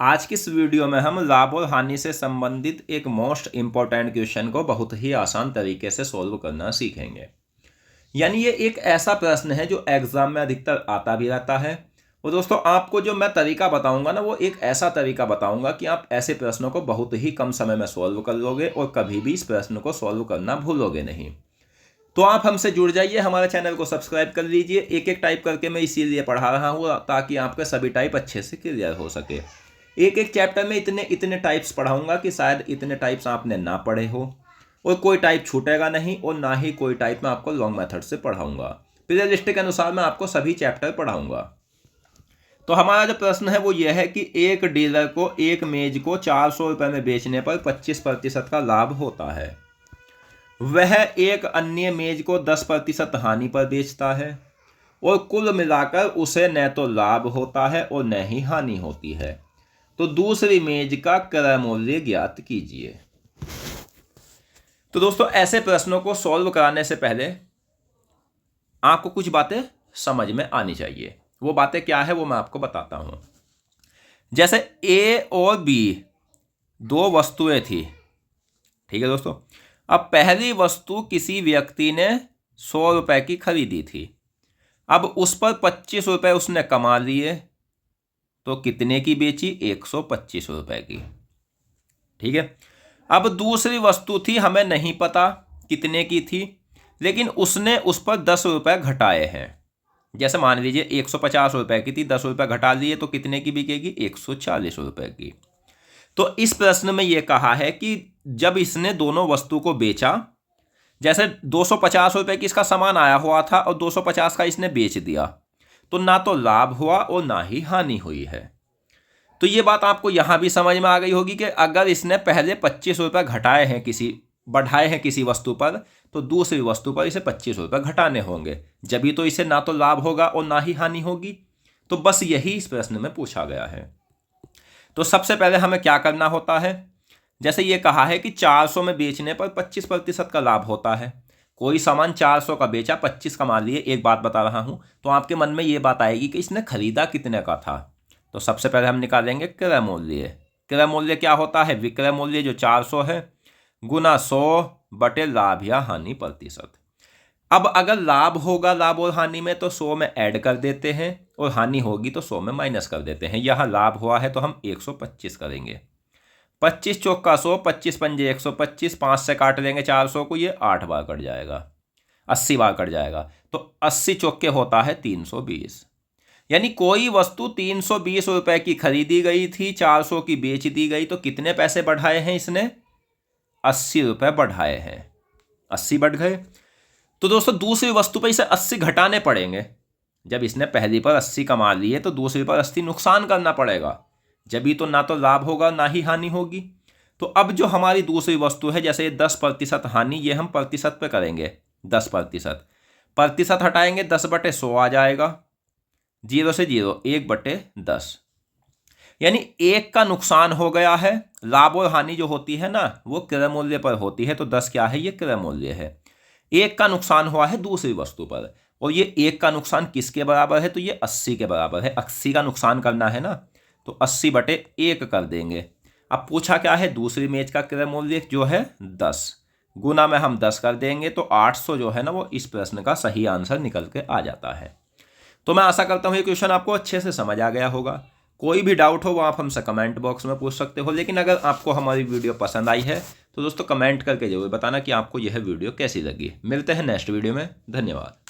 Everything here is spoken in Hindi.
आज की इस वीडियो में हम लाभ और हानि से संबंधित एक मोस्ट इंपॉर्टेंट क्वेश्चन को बहुत ही आसान तरीके से सॉल्व करना सीखेंगे। यानी ये एक ऐसा प्रश्न है जो एग्जाम में अधिकतर आता भी रहता है। और दोस्तों आपको जो मैं तरीका बताऊंगा ना, वो एक ऐसा तरीका बताऊंगा कि आप ऐसे प्रश्नों को बहुत ही कम समय में सॉल्व कर लोगे और कभी भी इस प्रश्न को सॉल्व करना भूलोगे नहीं। तो आप हमसे जुड़ जाइए, हमारे चैनल को सब्सक्राइब कर लीजिए। एक एक टाइप करके मैं इसीलिए पढ़ा रहा हूँ ताकि आपके सभी टाइप अच्छे से क्लियर हो सके। एक एक चैप्टर में इतने इतने टाइप्स पढ़ाऊंगा कि शायद इतने टाइप्स आपने ना पढ़े हो, और कोई टाइप छूटेगा नहीं, और ना ही कोई टाइप मैं आपको लॉन्ग मेथड से पढ़ाऊंगा। प्ले लिस्ट के अनुसार मैं आपको सभी चैप्टर पढ़ाऊंगा। तो हमारा जो प्रश्न है वो यह है कि एक डीलर को एक मेज को 400 रुपये में बेचने पर 25% का लाभ होता है। वह एक अन्य मेज को 10% हानि पर बेचता है, और कुल मिलाकर उसे न तो लाभ होता है और न ही हानि होती है। तो दूसरी मेज का क्रय मूल्य ज्ञात कीजिए। तो दोस्तों ऐसे प्रश्नों को सॉल्व कराने से पहले आपको कुछ बातें समझ में आनी चाहिए। वो बातें क्या है वो मैं आपको बताता हूं। जैसे ए और बी दो वस्तुएं थी, ठीक है दोस्तों। अब पहली वस्तु किसी व्यक्ति ने 100 रुपए की खरीदी थी। अब उस पर 25 रुपए उसने कमा लिए, तो कितने की बेची? 125 रुपए की, ठीक है। अब दूसरी वस्तु थी, हमें नहीं पता कितने की थी, लेकिन उसने उस पर 10 रुपए घटाए हैं। जैसे मान लीजिए 150 रुपए की थी, 10 रुपए घटा लिए तो कितने की बिकेगी? 140 रुपए की। तो इस प्रश्न में यह कहा है कि जब इसने दोनों वस्तु को बेचा, जैसे 250 रुपए की इसका सामान आया हुआ था और 250 का इसने बेच दिया, तो ना तो लाभ हुआ और ना ही हानि हुई है। तो ये बात आपको यहां भी समझ में आ गई होगी कि अगर इसने पहले 25 रुपये घटाए हैं, बढ़ाए हैं किसी वस्तु पर, तो दूसरी वस्तु पर इसे 25 रुपये घटाने होंगे, जभी तो इसे ना तो लाभ होगा और ना ही हानि होगी। तो बस यही इस प्रश्न में पूछा गया है। तो सबसे पहले हमें क्या करना होता है, जैसे ये कहा है कि 400 में बेचने पर 25% का लाभ होता है। कोई सामान 400 का बेचा, 25 कमा लिए। एक बात बता रहा हूं, तो आपके मन में ये बात आएगी कि इसने खरीदा कितने का था। तो सबसे पहले हम निकालेंगे क्रय मूल्य। क्रय मूल्य क्या होता है? विक्रय मूल्य जो 400 है गुना 100 बटे लाभ या हानि प्रतिशत। अब अगर लाभ होगा लाभ और हानि में, तो 100 में ऐड कर देते हैं, और हानि होगी तो 100 में माइनस कर देते हैं। यहां लाभ हुआ है तो हम 125 करेंगे। 25 चौक का 100, 25 पंजे 125, 5 से काट लेंगे 400 को, ये 8 बार कट जाएगा, 80 बार कट जाएगा। तो 80 चौके होता है 320। यानी कोई वस्तु 320 रुपए की खरीदी गई थी, 400 की बेच दी गई, तो कितने पैसे बढ़ाए हैं इसने? 80 रुपए बढ़ाए हैं। 80 बढ़ गए। तो दोस्तों दूसरी वस्तु पर इसे 80 घटाने पड़ेंगे। जब इसने पहली पर 80 कमा लिए तो दूसरी पर 80 नुकसान करना पड़ेगा, जभी तो ना तो लाभ होगा ना ही हानि होगी। तो अब जो हमारी दूसरी वस्तु है, जैसे 10% हानि, ये हम प्रतिशत पे करेंगे। 10% प्रतिशत हटाएंगे, 10/100 आ जाएगा। 0 से 0, 1/10। यानी 1 का नुकसान हो गया है। लाभ और हानि जो होती है ना, वो क्रय मूल्य पर होती है। तो 10 क्या है? ये क्रय मूल्य है। 1 का नुकसान हुआ है दूसरी वस्तु पर, और ये 1 का नुकसान किसके बराबर है? तो ये 80 के बराबर है। 80 का नुकसान करना है ना, तो 80/1 कर देंगे। अब पूछा क्या है? दूसरी मेज का क्रय मूल्य जो है 10, गुना में हम 10 कर देंगे, तो 800 जो है ना, वो इस प्रश्न का सही आंसर निकल के आ जाता है। तो मैं आशा करता हूँ ये क्वेश्चन आपको अच्छे से समझ आ गया होगा। कोई भी डाउट हो वो आप हमसे कमेंट बॉक्स में पूछ सकते हो। लेकिन अगर आपको हमारी वीडियो पसंद आई है तो दोस्तों कमेंट करके जरूर बताना कि आपको यह वीडियो कैसी लगी। मिलते हैं नेक्स्ट वीडियो में। धन्यवाद।